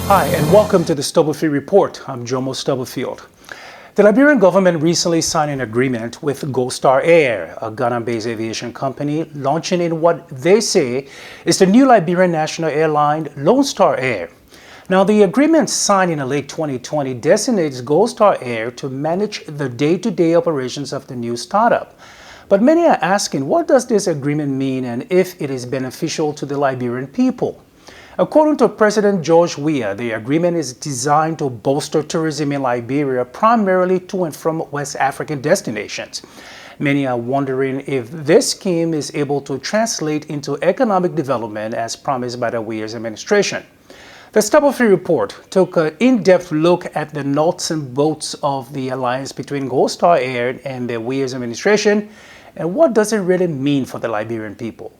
Hi, and welcome to the Stubblefield Report. I'm Jomo Stubblefield. The Liberian government recently signed an agreement with Gold Star Air, a Ghana-based aviation company, launching in what they say is the new Liberian national airline, Lone Star Air. Now, the agreement signed in late 2020 designates Gold Star Air to manage the day-to-day operations of the new startup. But many are asking, what does this agreement mean and if it is beneficial to the Liberian people? According to President George Weah, the agreement is designed to bolster tourism in Liberia, primarily to and from West African destinations. Many are wondering if this scheme is able to translate into economic development as promised by the Weah's administration. The Stubblefield Report took an in-depth look at the nuts and bolts of the alliance between Gold Star Air and the Weah's administration, and what does it really mean for the Liberian people?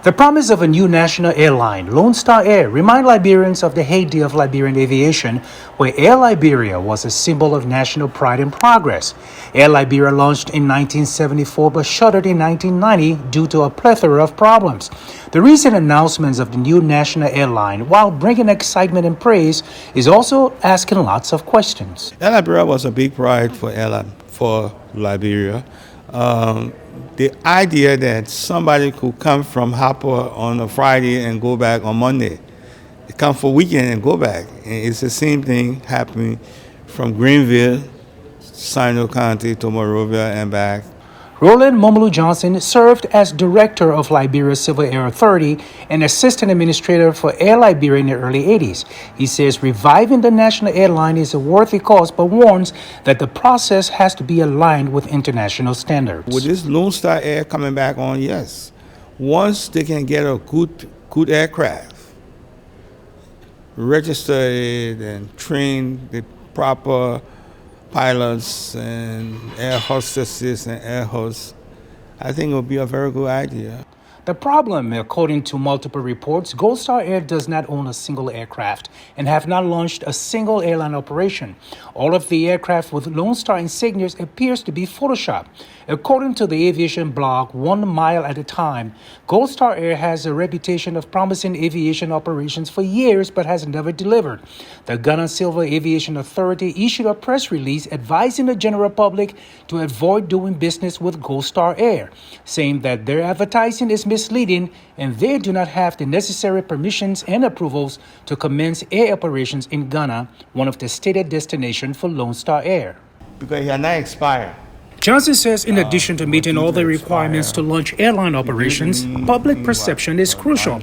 The promise of a new national airline, Lone Star Air, remind Liberians of the heyday of Liberian aviation, where Air Liberia was a symbol of national pride and progress. Air Liberia launched in 1974 but shuttered in 1990 due to a plethora of problems. The recent announcements of the new national airline, while bringing excitement and praise, is also asking lots of questions. Air Liberia was a big pride for Liberia. The idea that somebody could come from Harper on a Friday and go back on Monday, come for weekend and go back. And it's the same thing happening from Greenville, Sino County to Monrovia and back. Roland Momolu Johnson served as director of Liberia's Civil Air Authority and assistant administrator for Air Liberia in the early 80s. He says reviving the national airline is a worthy cause, but warns that the process has to be aligned with international standards. With this Lone Star Air coming back on, yes. Once they can get a good aircraft, register it and train the proper pilots and air hostesses and air hosts, I think it would be a very good idea. The problem, according to multiple reports, Gold Star Air does not own a single aircraft and have not launched a single airline operation. All of the aircraft with Lone Star insignias appears to be photoshopped. According to the aviation blog 1 Mile at a Time, Gold Star Air has a reputation of promising aviation operations for years but has never delivered. The Ghana Civil Aviation Authority issued a press release advising the general public to avoid doing business with Gold Star Air, saying that their advertising is misleading and they do not have the necessary permissions and approvals to commence air operations in Ghana, one of the stated destinations for Lone Star Air. Because it has not expired. Johnson says in addition to meeting all the requirements to launch airline operations, public perception is crucial.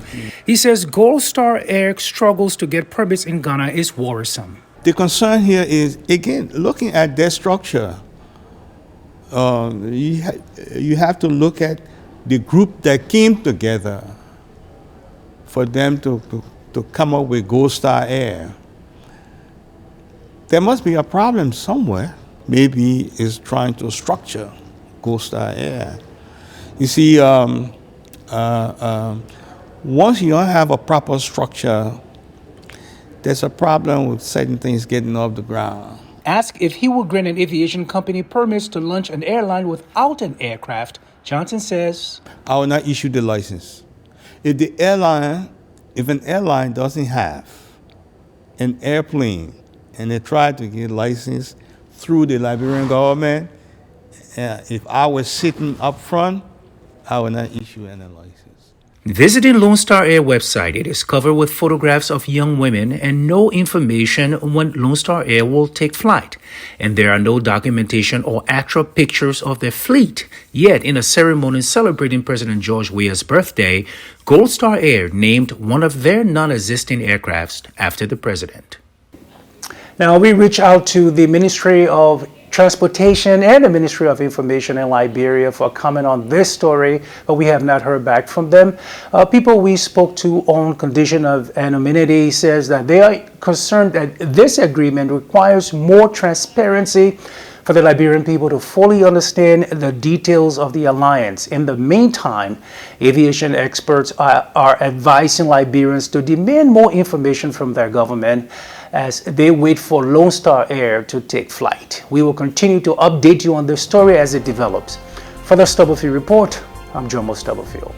He says Gold Star Air struggles to get permits in Ghana is worrisome. The concern here is, again, looking at their structure. You have to look at the group that came together for them to come up with Gold Star Air. There must be a problem somewhere. Maybe it's trying to structure Gold Star Air. You see, once you don't have a proper structure, there's a problem with certain things getting off the ground. Asked if he will grant an aviation company permits to launch an airline without an aircraft, Johnson says, I will not issue the license. If an airline doesn't have an airplane and they try to get license through the Liberian government, if I was sitting up front, I would not issue any license. Visiting Lone Star Air website, it is covered with photographs of young women and no information when Lone Star Air will take flight. And there are no documentation or actual pictures of their fleet. Yet, in a ceremony celebrating President George Weah's birthday, Gold Star Air named one of their non-existing aircrafts after the president. Now, we reach out to the Ministry of Transportation and the Ministry of Information in Liberia for comment on this story, but we have not heard back from them. People we spoke to on condition of anonymity says that they are concerned that this agreement requires more transparency for the Liberian people to fully understand the details of the alliance. In the meantime, aviation experts are advising Liberians to demand more information from their government as they wait for Lone Star Air to take flight. We will continue to update you on this story as it develops. For the Stubblefield Report, I'm Jomo Stubblefield.